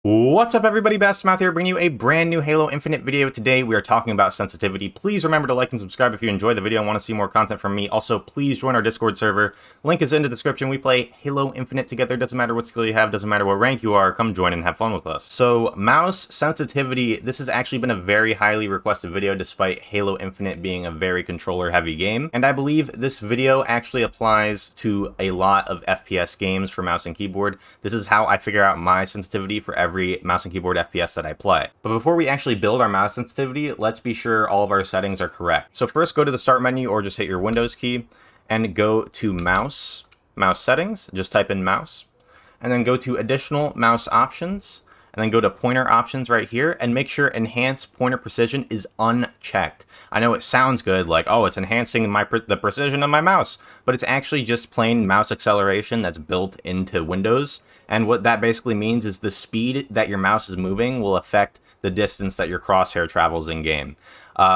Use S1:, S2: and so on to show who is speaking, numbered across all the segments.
S1: What's up everybody, Math here, bringing you a brand new Halo Infinite video. Today we are talking about sensitivity. Please remember to like and subscribe if you enjoy the video and want to see more content from me. Also, please join our Discord server. Link is in the description. We play Halo Infinite together. Doesn't matter what skill you have, doesn't matter what rank you are, come join and have fun with us. So, mouse sensitivity, this has actually been a very highly requested video despite Halo Infinite being a very controller heavy game. And I believe this video actually applies to a lot of FPS games for mouse and keyboard. This is how I figure out my sensitivity for every mouse and keyboard FPS that I play. But before we actually build our mouse sensitivity, let's be sure all of our settings are correct. So first go to the start menu or just hit your Windows key and go to mouse settings, just type in mouse, and then go to additional mouse options, and then go to pointer options right here and make sure enhance pointer precision is unchecked. I know it sounds good, like, oh, it's enhancing the precision of my mouse, but it's actually just plain mouse acceleration that's built into Windows. And what that basically means is the speed that your mouse is moving will affect the distance that your crosshair travels in game.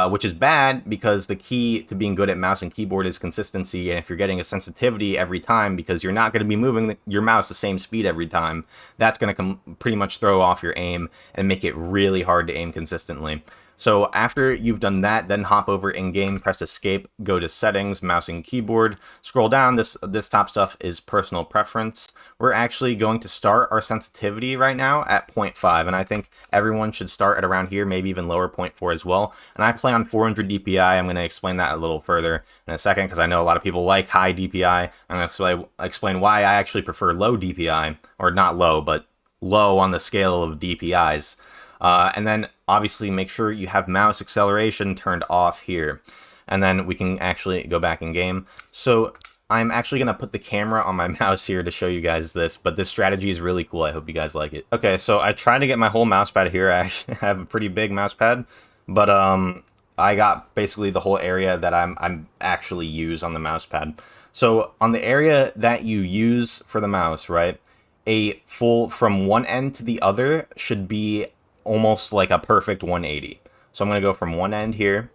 S1: Which is bad because the key to being good at mouse and keyboard is consistency, and if you're getting a sensitivity every time because you're not going to be moving your mouse the same speed every time, that's going to pretty much throw off your aim and make it really hard to aim consistently. So after you've done that, then hop over in game, press escape, go to settings, mouse and keyboard, scroll down. This top stuff is personal preference. We're actually going to start our sensitivity right now at 0.5, and I think everyone should start at around here, maybe even lower, 0.4 as well. And I play on 400 DPI. I'm going to explain that a little further in a second because I know a lot of people like high DPI. I'm going to explain why I actually prefer low DPI, or not low, but low on the scale of DPIs. And then obviously make sure you have mouse acceleration turned off here. And then we can actually go back in game. So I'm actually going to put the camera on my mouse here to show you guys this, but this strategy is really cool. I hope you guys like it. Okay, so I tried to get my whole mouse pad here. I actually have a pretty big mouse pad, but I got basically the whole area that I'm actually use on the mouse pad. So on the area that you use for the mouse, right, a full from one end to the other should be almost like a perfect 180. So I'm going to go from one end here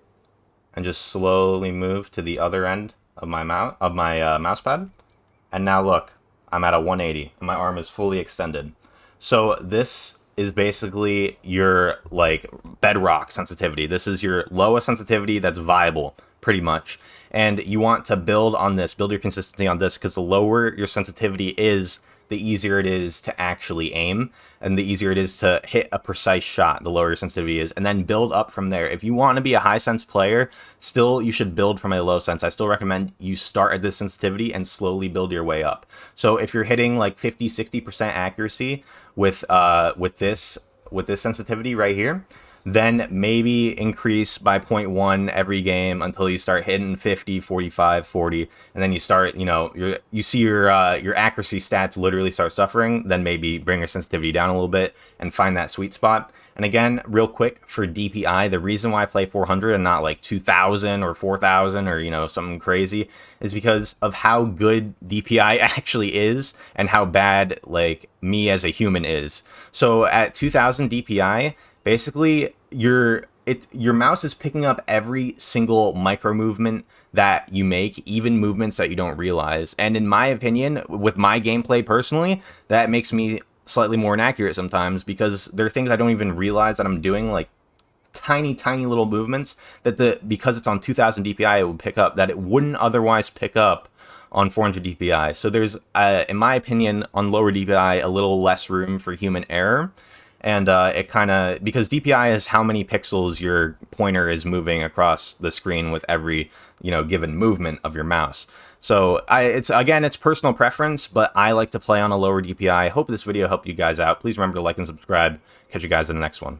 S1: and just slowly move to the other end of my mouse pad. And now look, I'm at a 180 and my arm is fully extended. So this is basically your like bedrock sensitivity. This is your lowest sensitivity that's viable pretty much. And you want to build on this, build your consistency on this, because the lower your sensitivity is, the easier it is to actually aim, and the easier it is to hit a precise shot, the lower your sensitivity is, and then build up from there. If you want to be a high sense player, still you should build from a low sense. I still recommend you start at this sensitivity and slowly build your way up. So if you're hitting like 50-60% accuracy with this sensitivity right here, then maybe increase by 0.1 every game until you start hitting 50, 45, 40, and then you start, you see your accuracy stats literally start suffering. Then maybe bring your sensitivity down a little bit and find that sweet spot. And again, real quick for DPI, the reason why I play 400 and not like 2000 or 4000 or something crazy is because of how good DPI actually is and how bad like me as a human is. So at 2000 DPI, basically, your mouse is picking up every single micro movement that you make, even movements that you don't realize. And in my opinion, with my gameplay personally, that makes me slightly more inaccurate sometimes because there are things I don't even realize that I'm doing, like tiny little movements that because it's on 2000 DPI, it would pick up that it wouldn't otherwise pick up on 400 DPI. So there's, in my opinion, on lower DPI, a little less room for human error. And it kind of, because DPI is how many pixels your pointer is moving across the screen with every, given movement of your mouse. So it's personal preference, but I like to play on a lower DPI. I hope this video helped you guys out. Please remember to like and subscribe. Catch you guys in the next one.